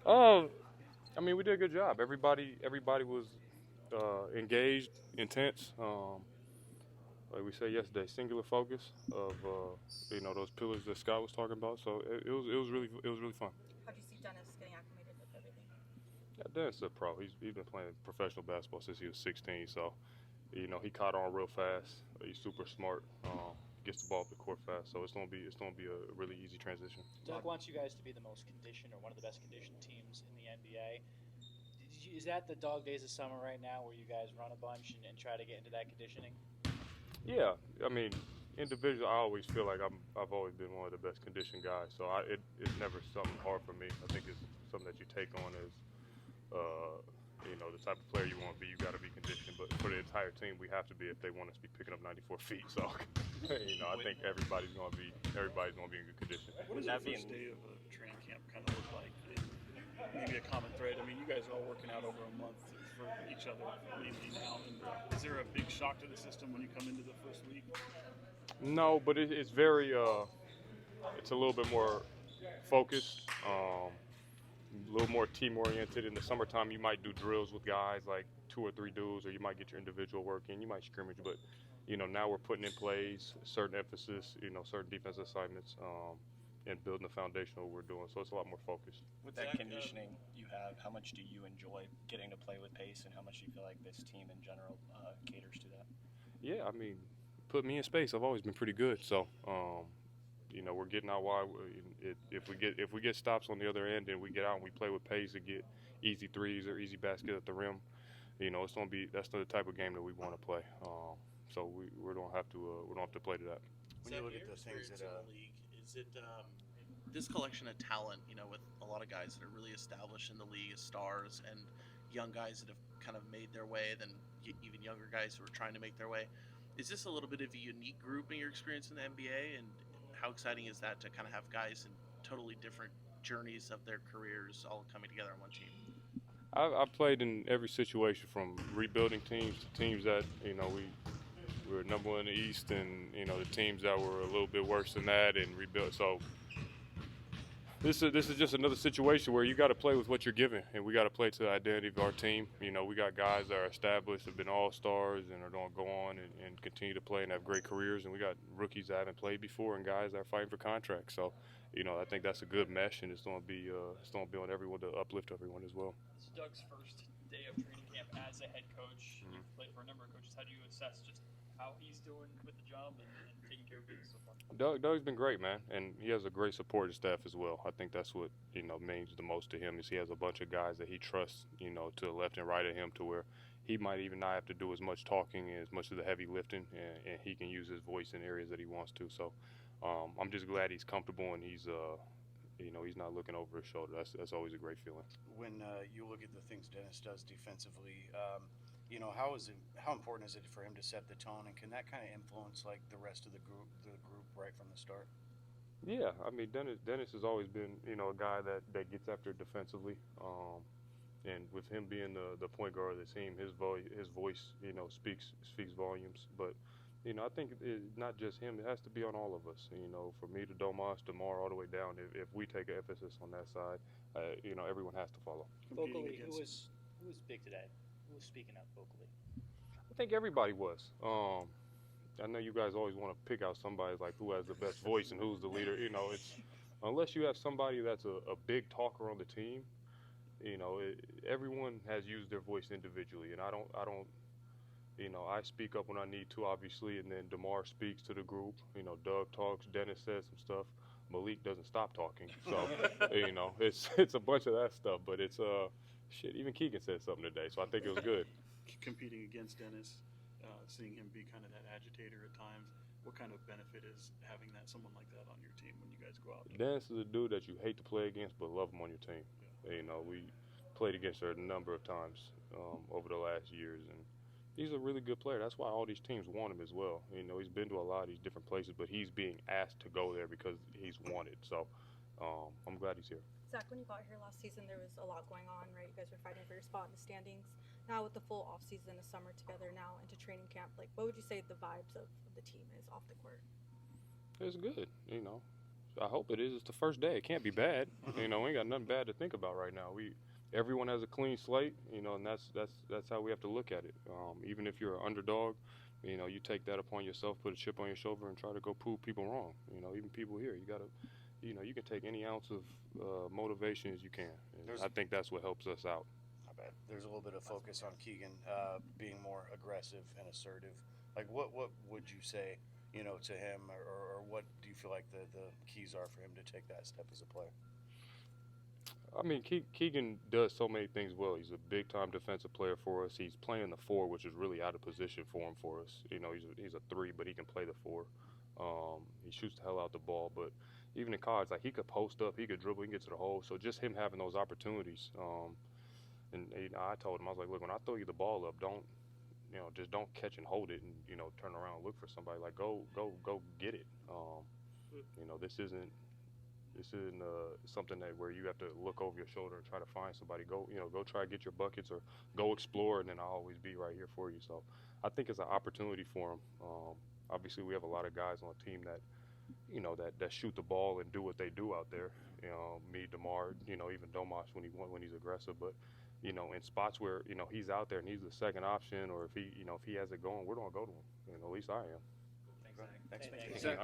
I mean, we did a good job. Everybody was engaged, intense. Like we said yesterday, singular focus of those pillars that Scott was talking about. So it was really fun. How do you see Dennis getting acclimated with everything? Yeah, Dennis is a pro. He's been playing professional basketball since he was 16. So he caught on real fast. He's super smart. Gets the ball up the court fast. So it's gonna be a really easy transition. Doug wants you guys to be the most conditioned or one of the best conditioned teams in the NBA. Is that the dog days of summer right now where you guys run a bunch and try to get into that conditioning? Yeah, I mean, individually, I always feel like I've always been one of the best conditioned guys. So it's never something hard for me. I think it's something that you take on as the type of player you want to be. You got to be conditioned. But for the entire team, we have to be if they want us to be picking up 94 feet. So I think everybody's gonna be in good condition. What does that first day of training camp kind of look like? Maybe a common thread. I mean, you guys are all working out over a month for each other mainly now. And is there a big shock to the system when you come into the first week? No, but it's very it's a little bit more focused. A little more team oriented. In the summertime, you might do drills with guys like 2 or 3 dudes, or you might get your individual work in. You might scrimmage, but now we're putting in plays, certain emphasis, certain defense assignments, and building the foundation of what we're doing. So it's a lot more focused. With that conditioning you have, how much do you enjoy getting to play with pace, and how much do you feel like this team in general caters to that? Yeah, I mean, put me in space. I've always been pretty good. So, we're getting out wide. If we get stops on the other end and we get out and we play with pace and get easy threes or easy baskets at the rim, that's the type of game that we want to play. So we don't have to play to that. When you look at the things that in the league, is it this collection of talent? With a lot of guys that are really established in the league as stars, and young guys that have kind of made their way, then even younger guys who are trying to make their way. Is this a little bit of a unique group in your experience in the NBA, and how exciting is that to kind of have guys in totally different journeys of their careers all coming together on one team? I've played in every situation, from rebuilding teams to teams that we were number one in the East, and the teams that were a little bit worse than that and rebuilt. So this is just another situation where you got to play with what you're given, and we got to play to the identity of our team. We got guys that are established, have been all stars, and are going to go on and continue to play and have great careers. And we got rookies that haven't played before, and guys that are fighting for contracts. So, I think that's a good mesh, and it's going to be on everyone to uplift everyone as well. This is Doug's first day of training camp as a head coach. Mm-hmm. You've played for a number of coaches. How do you assess just how he's doing with the job and taking care of business so far? Doug's been great, man, and he has a great supporting staff as well. I think that's what means the most to him, is he has a bunch of guys that he trusts, to the left and right of him, to where he might even not have to do as much talking and as much of the heavy lifting, and he can use his voice in areas that he wants to. So I'm just glad he's comfortable, and he's not looking over his shoulder. That's always a great feeling. when you look at the things Dennis does defensively, how important is it for him to set the tone, and can that kind of influence like the rest of the group right from the start? Yeah, I mean, Dennis has always been a guy that gets after it defensively, and with him being the point guard of the team, his voice speaks volumes. But I think it's not just him; it has to be on all of us. For me to Domas, Demar, all the way down. If we take an emphasis on that side, everyone has to follow. Vocally, who was big today? Who was speaking up vocally? I think everybody was. I know you guys always want to pick out somebody like who has the best voice and who's the leader. It's unless you have somebody that's a big talker on the team. Everyone has used their voice individually, and I don't. I speak up when I need to, obviously, and then DeMar speaks to the group. Doug talks, Dennis says some stuff. Malik doesn't stop talking. So, it's a bunch of that stuff. But it's shit. Even Keegan said something today, so I think it was good. Competing against Dennis, seeing him be kind of that agitator at times, what kind of benefit is having someone like that on your team when you guys go out? Dennis is a dude that you hate to play against, but love him on your team. Yeah. We played against her a number of times over the last years, and he's a really good player. That's why all these teams want him as well. He's been to a lot of these different places, but he's being asked to go there because he's wanted. So I'm glad he's here. Zach, when you got here last season, there was a lot going on, right? You guys were fighting for your spot in the standings. Now with the full off season, the summer together, now into training camp, what would you say the vibes of the team is off the court? It's good. I hope it is. It's the first day. It can't be bad. We ain't got nothing bad to think about right now. Everyone has a clean slate, and that's how we have to look at it. Even if you're an underdog, you take that upon yourself, put a chip on your shoulder, and try to go prove people wrong. Even people here, you gotta, you can take any ounce of motivation as you can. And I think that's what helps us out. I bet there's a little bit of focus on Keegan being more aggressive and assertive. Like, what would you say, to him, or what do you feel like the keys are for him to take that step as a player? I mean, Keegan does so many things well. He's a big-time defensive player for us. He's playing the 4, which is really out of position for him for us. He's a 3, but he can play the 4. He shoots the hell out the ball. But even in college, like, he could post up, he could dribble, he can get to the hole. So just him having those opportunities. And I told him, I was like, look, when I throw you the ball up, just don't catch and hold it and turn around and look for somebody. Like, go get it. This isn't something where you have to look over your shoulder and try to find somebody. Go try to get your buckets or go explore, and then I'll always be right here for you. So I think it's an opportunity for him. Obviously, we have a lot of guys on the team that that shoot the ball and do what they do out there. Me, DeMar, even Domas when he's aggressive. But in spots where he's out there and he's the second option, or if he has it going, we're gonna go to him. At least I am. Thanks, Thanks. All right.